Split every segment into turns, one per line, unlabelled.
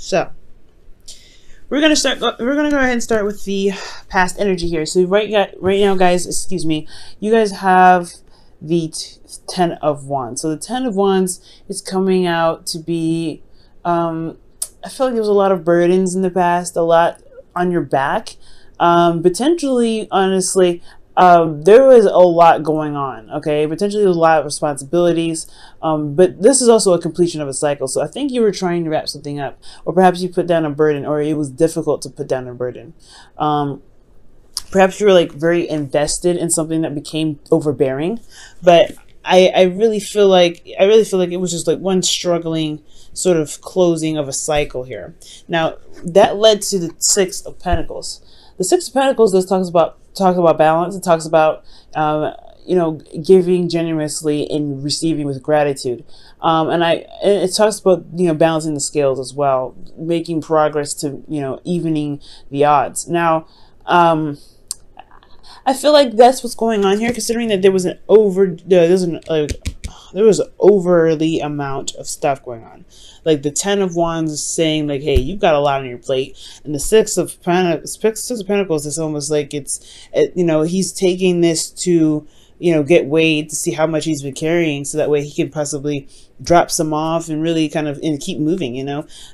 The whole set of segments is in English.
So we're gonna start. We're gonna go ahead and start with the past energy here. So right now, guys, excuse me, you guys have the Ten of Wands. So the Ten of Wands is coming out to be. I feel like there was a lot of burdens in the past, a lot on your back. Potentially, honestly, there was a lot going on. Okay, potentially a lot of responsibilities. But this is also a completion of a cycle. So I think you were trying to wrap something up, or perhaps you put down a burden, or it was difficult to put down a burden. Perhaps you were like very invested in something that became overbearing. But I really feel like it was just like one struggling sort of closing of a cycle here. Now that led to the Six of Pentacles. The Six of Pentacles does talks about balance. It talks about giving generously and receiving with gratitude. And it talks about balancing the scales as well, making progress to evening the odds. Now I feel like that's what's going on here, considering that there was an overly amount of stuff going on. Like the Ten of Wands is saying like, hey, you've got a lot on your plate, and the Six of Pentacles is almost like he's taking this to get weighed to see how much he's been carrying, so that way he can possibly drop some off and really kind of keep moving.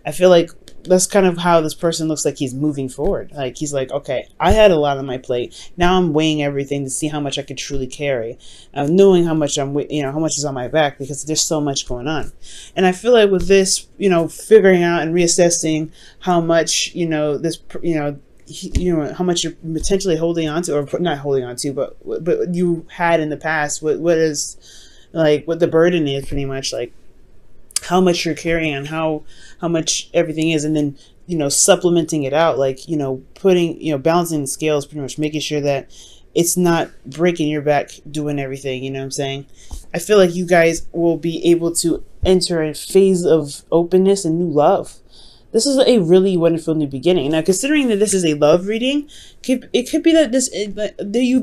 I feel like that's kind of how this person looks like he's moving forward. Like he's like, okay, I had a lot on my plate. Now I'm weighing everything to see how much I can truly carry, knowing how much how much is on my back, because there's so much going on. And I feel like with this, figuring out and reassessing how much how much you're potentially holding on to, or not holding on to, but you had in the past. What the burden is, pretty much like how much you're carrying and how much everything is, and then supplementing it out, like putting balancing the scales, pretty much making sure that it's not breaking your back doing everything. You know what I'm saying? I feel like you guys will be able to enter a phase of openness and new love. This is a really wonderful new beginning. Now, considering that this is a love reading, it could be that you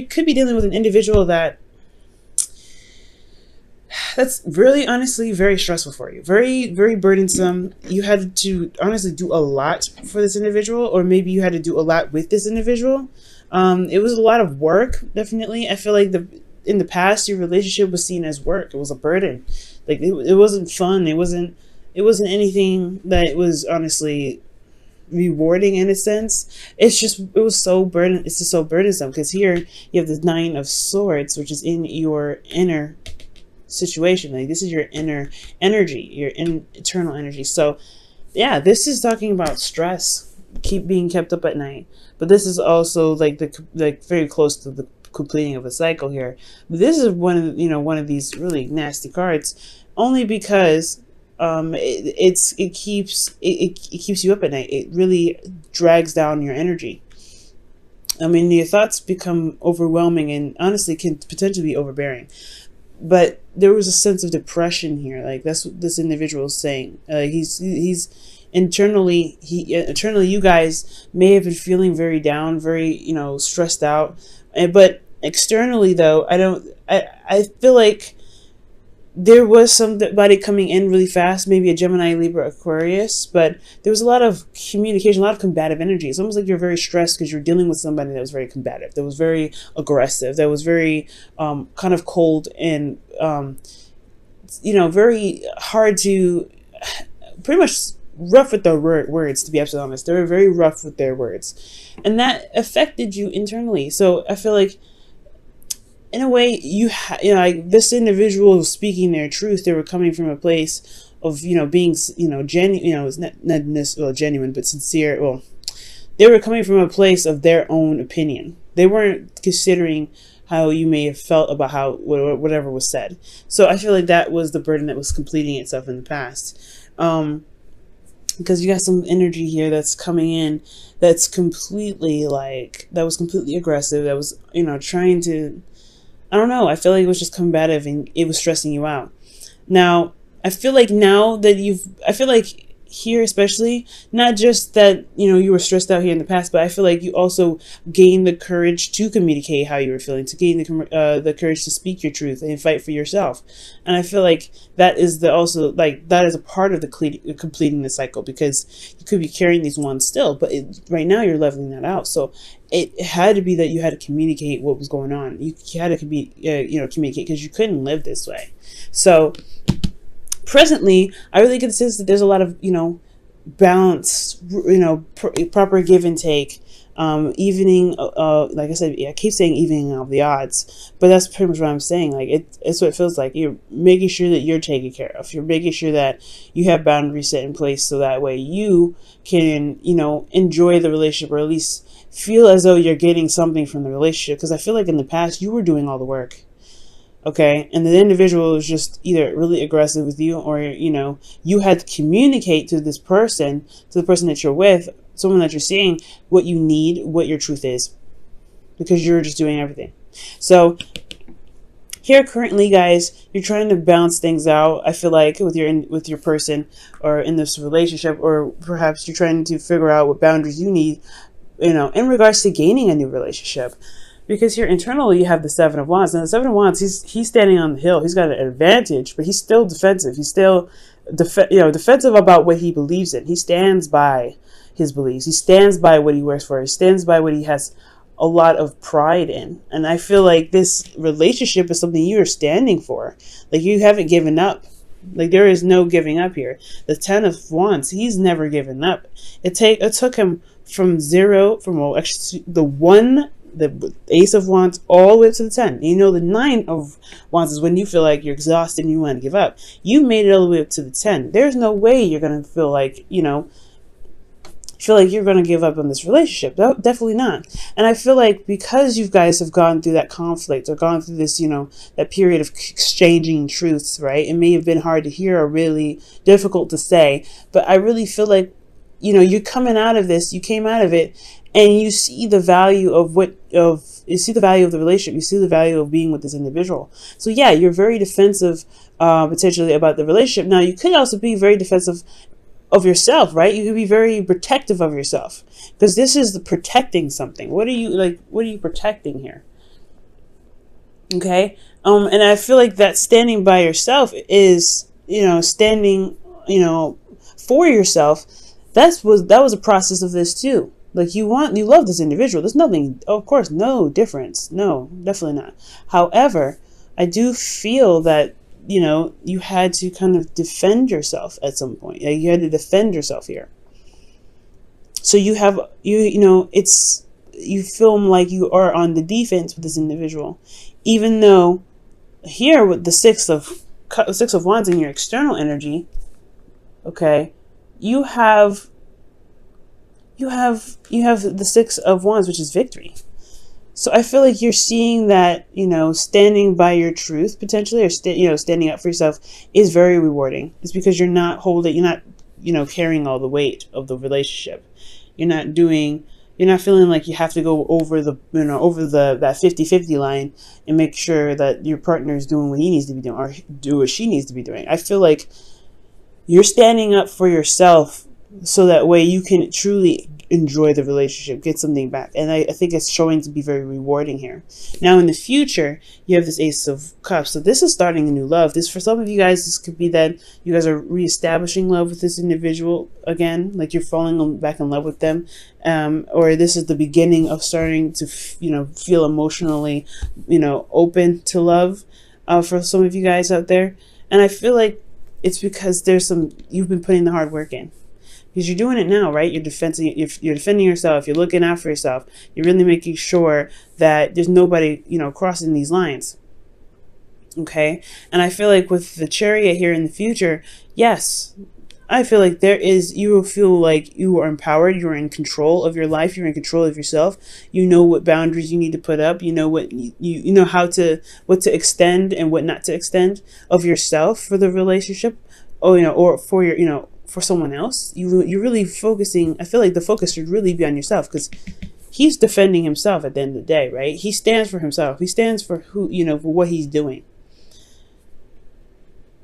could be dealing with an individual that's really, honestly, very stressful for you. Very, very burdensome. You had to honestly do a lot for this individual, or maybe you had to do a lot with this individual. It was a lot of work, definitely. I feel like in the past, your relationship was seen as work. It was a burden. Like it wasn't fun. It wasn't anything that was honestly rewarding in a sense. It's just so burdensome, because here you have the Nine of Swords, which is in your inner situation. Like this is your inner energy, your internal energy. So yeah, this is talking about stress, being kept up at night. But this is also like very close to the completing of a cycle here. But this is one of these really nasty cards, only because it keeps you up at night. It really drags down your energy. I mean, your thoughts become overwhelming and honestly can potentially be overbearing. But there was a sense of depression here. Like that's what this individual is saying. He's internally, you guys may have been feeling very down, very stressed out. But externally, though, I feel like there was somebody coming in really fast, maybe a Gemini, Libra, Aquarius, but there was a lot of communication, a lot of combative energy. It's almost like you're very stressed because you're dealing with somebody that was very combative, that was very aggressive, that was very kind of cold and, very hard to, pretty much rough with their words, to be absolutely honest. They were very rough with their words. And that affected you internally. So I feel like, in a way, like this individual was speaking their truth. They were coming from a place of, being, genuine, it's not necessarily genuine, but sincere. Well, they were coming from a place of their own opinion. They weren't considering how you may have felt about whatever was said. So I feel like that was the burden that was completing itself in the past. Because you got some energy here that's coming in that's completely that was completely aggressive. That was, trying to, I don't know. I feel like it was just combative and it was stressing you out. Now, I feel like here, especially, not just that, you were stressed out here in the past, but I feel like you also gained the courage to communicate how you were feeling, to gain the courage to speak your truth and fight for yourself. And I feel like that is that is a part of the completing the cycle, because you could be carrying these wands still, but right now you're leveling that out. So it had to be that you had to communicate what was going on. You had to communicate, because you couldn't live this way. So presently, I really get the sense that there's a lot of, balance, proper give and take, evening, like I said, I keep saying evening of the odds, but that's pretty much what I'm saying. Like, it's what it feels like. You're making sure that you're taken care of. You're making sure that you have boundaries set in place, so that way you can, enjoy the relationship, or at least feel as though you're getting something from the relationship. Because I feel like in the past, you were doing all the work. Okay, and the individual was just either really aggressive with you, or, you had to communicate to this person, to the person that you're with, someone that you're seeing, what you need, what your truth is, because you're just doing everything. So here currently, guys, you're trying to balance things out. I feel like with your person, or in this relationship, or perhaps you're trying to figure out what boundaries you need, in regards to gaining a new relationship. Because here internally, you have the Seven of Wands. And the Seven of Wands, he's standing on the hill. He's got an advantage, but he's still defensive. He's still defensive about what he believes in. He stands by his beliefs. He stands by what he works for. He stands by what he has a lot of pride in. And I feel like this relationship is something you are standing for. Like, you haven't given up. Like, there is no giving up here. The Ten of Wands, he's never given up. It took him from the Ace of Wands all the way up to the 10. The 9 of Wands is when you feel like you're exhausted and you want to give up. You made it all the way up to the 10. There's no way you're going to feel like, you're going to give up on this relationship. No, definitely not. And I feel like because you guys have gone through that conflict, or gone through this, that period of exchanging truths, right? It may have been hard to hear, or really difficult to say, but I really feel like, you're coming out of this, you came out of it, and you see the value of you see the value of the relationship. You see the value of being with this individual. So yeah, you're very defensive, potentially, about the relationship. Now, you could also be very defensive of yourself, right? You could be very protective of yourself, because this is the protecting something. What are you protecting here? Okay. And I feel like that standing by yourself is, standing, for yourself. That was a process of this too. Like, you love this individual. There's nothing, of course, no difference. No, definitely not. However, I do feel that, you had to kind of defend yourself at some point. Like, you had to defend yourself here. So you feel like you are on the defense with this individual, even though here with the Six of Wands in your external energy, okay, you have the Six of Wands, which is victory. So I feel like you're seeing that, standing by your truth potentially, or standing up for yourself is very rewarding. It's because you're not carrying all the weight of the relationship. You're not feeling like you have to go over that 50-50 line and make sure that your partner is doing what he needs to be doing, or do what she needs to be doing. I feel like you're standing up for yourself, so that way you can truly enjoy the relationship, get something back. And I think it's showing to be very rewarding here. Now, in the future, you have this Ace of Cups. So this is starting a new love. This, for some of you guys, this could be that you guys are reestablishing love with this individual again, like you're falling back in love with them. Or this is the beginning of starting to, feel emotionally, open to love, for some of you guys out there. And I feel like it's because you've been putting the hard work in. Because you're doing it now, right? You're defending yourself. You're looking out for yourself. You're really making sure that there's nobody, crossing these lines. Okay? And I feel like with the Chariot here in the future, yes, I feel like you will feel like you are empowered. You're in control of your life. You're in control of yourself. You know what boundaries you need to put up. You know what you know what to extend and what not to extend of yourself for the relationship, or for your, for someone else. You're really focusing. I feel like the focus should really be on yourself, because he's defending himself at the end of the day, right? He stands for himself. He stands for for what he's doing.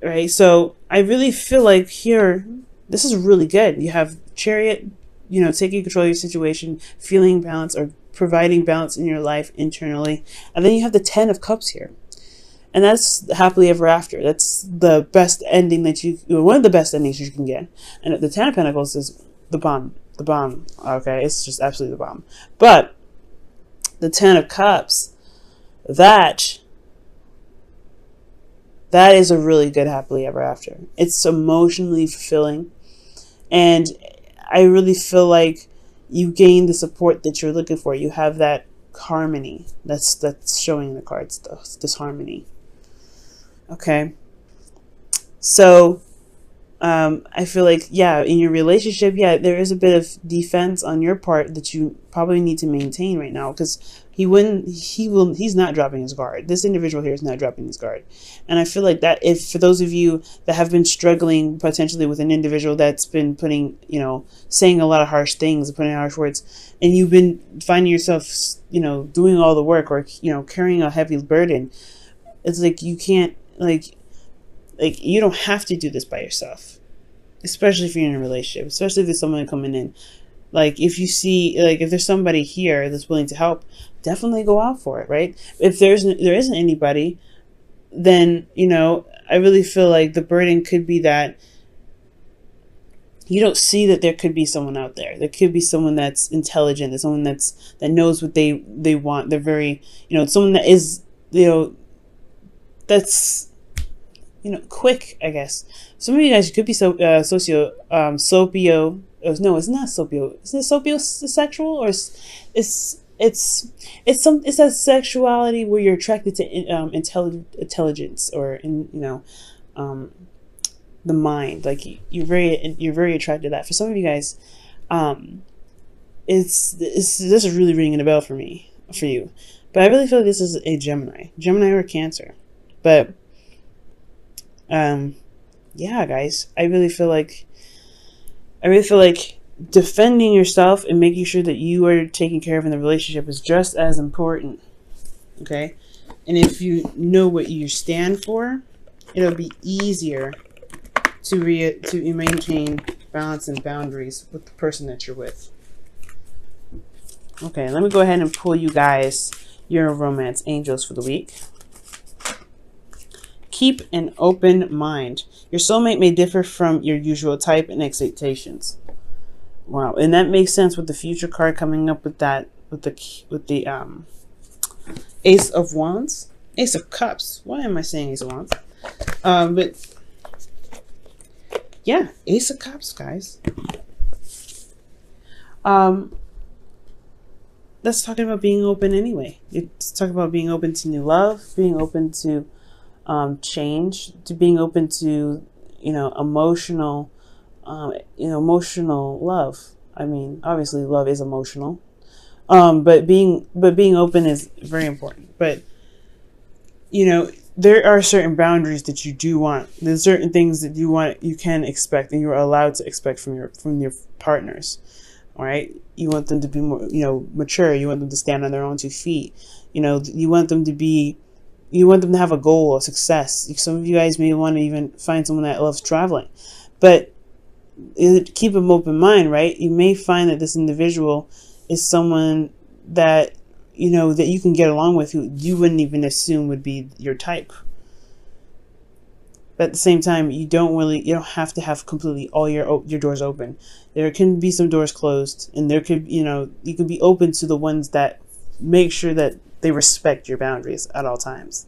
Right? So I really feel like here, This is really good. You have Chariot, you know, taking control of your situation, feeling balance, or providing balance in your life internally. And then you have the 10 of Cups here. And that's happily ever after. That's the best ending that one of the best endings you can get. And the 10 of Pentacles is the bomb. The bomb. Okay, it's just absolutely the bomb. But the 10 of Cups, that is a really good happily ever after. It's emotionally fulfilling. And I really feel like you gain the support that you're looking for. You have that harmony. That's showing in the cards, this harmony. Okay. So I feel like, yeah, in your relationship, yeah, there is a bit of defense on your part that you probably need to maintain right now, because he's not dropping his guard. This individual here is not dropping his guard. And I feel like that, if for those of you that have been struggling potentially with an individual that's been putting, you know, saying a lot of harsh things, putting harsh words, and you've been finding yourself, you know, doing all the work, or, you know, carrying a heavy burden, it's like you can't, like you don't have to do this by yourself, especially if you're in a relationship, especially if there's someone coming in. Like, if you see, like, if there's somebody here that's willing to help, definitely go out for it, right? If there isn't anybody, then, you know, I really feel like the burden could be that you don't see that there could be someone out there. There could be someone that's intelligent. There's someone that knows what they want. They're very, you know, someone that is, you know, that's, you know, quick, I guess. Some of you guys could be Sopio. No, it's not Sopio. Is it Sopiosexual, or it's a sexuality where you're attracted to intelligence, or the mind. Like, you're very attracted to that. For some of you guys, this is really ringing a bell for you. But I really feel like this is a Gemini or Cancer. But yeah, guys, I really feel like defending yourself and making sure that you are taken care of in the relationship is just as important. Okay? And if you know what you stand for, it'll be easier to maintain balance and boundaries with the person that you're with. Okay, let me go ahead and pull you guys your romance angels for the week. Keep an open mind. Your soulmate may differ from your usual type and expectations. Wow, and that makes sense with the future card coming up with that, with the Ace of Wands, Ace of Cups. Why am I saying Ace of Wands? But yeah, Ace of Cups, guys. That's talking about being open anyway. It's talking about being open to new love, being open to change, to being open to, you know, emotional love. I mean, obviously love is emotional. But being open is very important. But, you know, there are certain boundaries that you do want. There's certain things that you can expect, and you're allowed to expect from your partners. All right. You want them to be more, you know, mature. You want them to stand on their own 2 feet. You know, you want them to have a goal of success. Some of you guys may want to even find someone that loves traveling, but keep an open mind, right? You may find that this individual is someone that, you know, that you can get along with, who you wouldn't even assume would be your type. But at the same time, you don't have to have completely all your doors open. There can be some doors closed, and there could, you know, you can be open to the ones that make sure that they respect your boundaries at all times.